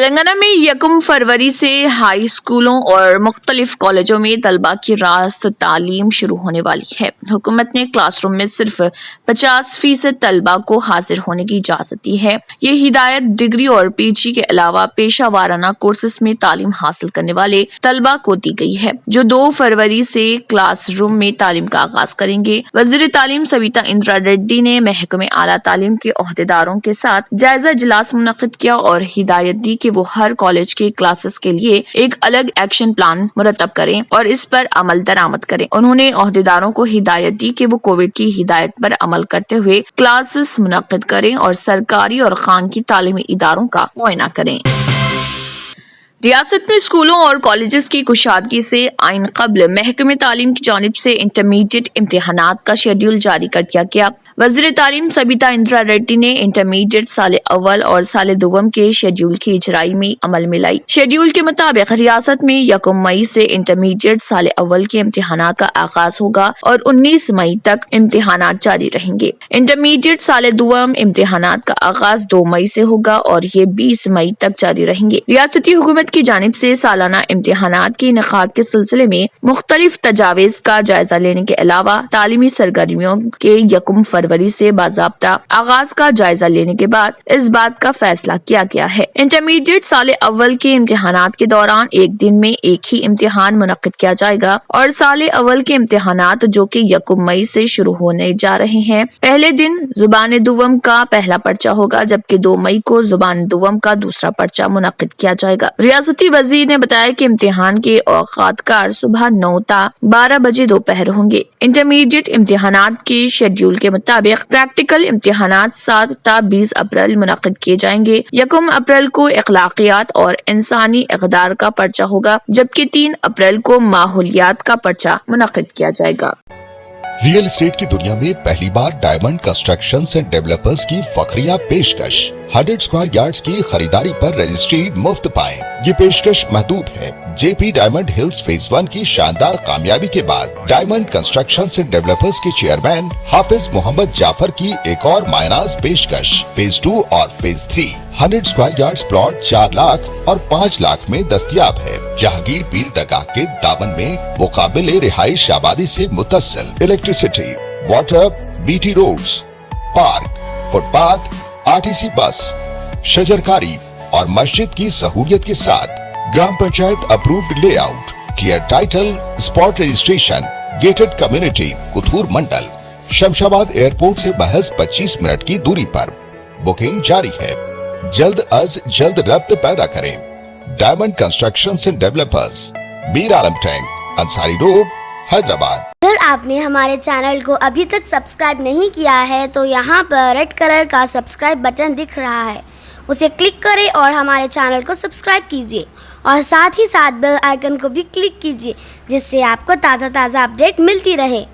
تلنگانہ میں 1 फरवरी से हाई स्कूलों और मुख्तलिफ कॉलेजों में तलबा की रास्त तालीम शुरू होने वाली है। हुकूमत ने क्लासरूम में सिर्फ 50% तलबा को हाजिर होने की इजाजत दी है। ये हिदायत डिग्री और पीजी के अलावा पेशा वाराना कोर्सेज में तालीम हासिल करने वाले तलबा को दी गई है, जो 2 फरवरी से क्लासरूम में तालीम का आगाज करेंगे। वजीर तालीम सबिता इंद्रा रेड्डी ने महकमे आला तालीम के ओहदेदारों के साथ जायजा इजलास मुनक्किद किया और हिदायत दी कि वो हर कॉलेज के क्लासेस के लिए एक अलग एक्शन प्लान मुरतब करें और इस पर अमल दरामद करें। उन्होंने ओहदेदारों को हिदायत दी कि वो कोविड की हिदायत पर अमल करते हुए क्लासेस मुनक्किद करें और सरकारी और खानगी तालीमी इदारों का मुआयना करें। रियासत में स्कूलों और कॉलेजेस की कुशादगी से आइन कबल महकमे तालीम की जानिब से इंटरमीडिएट इम्तिहानात का शेड्यूल जारी कर दिया गया। वज़ीर तालीम सबिता इंद्रा रेड्डी ने इंटरमीडिएट साल अव्वल और साल दुवम के शेड्यूल की इजराई में अमल में लाई। शेड्यूल के मुताबिक रियासत में 1 मई से इंटरमीडिएट साल अव्वल के इम्तिहानात का आगाज होगा और 19 मई तक इम्तिहानात जारी रहेंगे। इंटरमीडिएट साल दुवम इम्तिहानात का आगाज 2 मई से होगा और ये 20 मई तक जारी रहेंगे। रियासती हुकूमत की जानिब से सालाना इम्तिहानात के इनेकाद के सिलसिले में मुख्तलिफ तजावीज का जायजा लेने के अलावा तालीमी सरगर्मियों के 1 फरवरी से बाज़ाब्ता आगाज का जायजा लेने के बाद इस बात का फैसला किया गया है। इंटरमीडिएट साल अव्वल के इम्तिहानात के दौरान एक दिन में एक ही इम्तिहान मुनक्किद किया जाएगा और साल अव्वल के इम्तिहानात जो कि 1 मई से शुरू होने जा रहे हैं, पहले दिन जुबान दुवम का पहला पर्चा होगा, जबकि 2 मई को जुबान दुवम का दूसरा पर्चा मुनक्किद किया जाएगा। रियासती वजीर ने बताया कि इम्तिहान के औकात कार सुबह 9 ता 12 बजे दोपहर होंगे। इंटरमीडिएट इम्तिहानात के शेड्यूल के मुताबिक प्रैक्टिकल इम्तिहानात 7 ता 20 अप्रैल मुनक्किद किए जाएंगे। 1 अप्रैल को अखलाकियात और इंसानी इक़दार का पर्चा होगा, जबकि 3 अप्रैल को माहौलियात का पर्चा मुनक्किद किया जाएगा। रियल एस्टेट की दुनिया में पहली बार डायमंड कंस्ट्रक्शंस एंड डेवलपर्स की फखरिया पेशकश 100 स्क्वायर यार्ड्स की खरीदारी पर रजिस्ट्री मुफ्त पाएं। ये पेशकश महदूद है। जेपी डायमंड हिल्स फेज 1 की शानदार कामयाबी के बाद डायमंड कंस्ट्रक्शंस एंड डेवलपर्स के चेयरमैन हाफिज मोहम्मद जाफर की एक और मायनाज पेशकश फेज 2 और phase 3 100 square yards plot 4 lakh और 5 लाख में दस्तयाब है। जहांगीर पीर दरगाह के दामन में मुकाबिले रिहाइश आबादी से मुतस्सिल electricity, water, BT roads, park, footpath, RTC bus, शजरकारी और मस्जिद की सहूलियत के साथ gram panchayat approved layout, clear title, spot registration, gated community, Kuthur mandal, Shamshabad airport से महज 25 मिनट की दूरी पर। बुकिंग जारी है। जल्द अज जल्द रब्त पैदा करें। Diamond constructions and developers, Mir Alam tank, Ansari road, Hyderabad. अगर आपने हमारे चैनल को अभी तक सब्सक्राइब नहीं किया है तो यहाँ पर रेड कलर का सब्सक्राइब बटन दिख रहा है, उसे क्लिक करें और हमारे चैनल को सब्सक्राइब कीजिए और साथ ही साथ बेल आइकन को भी क्लिक कीजिए, जिससे आपको ताज़ा अपडेट मिलती रहे।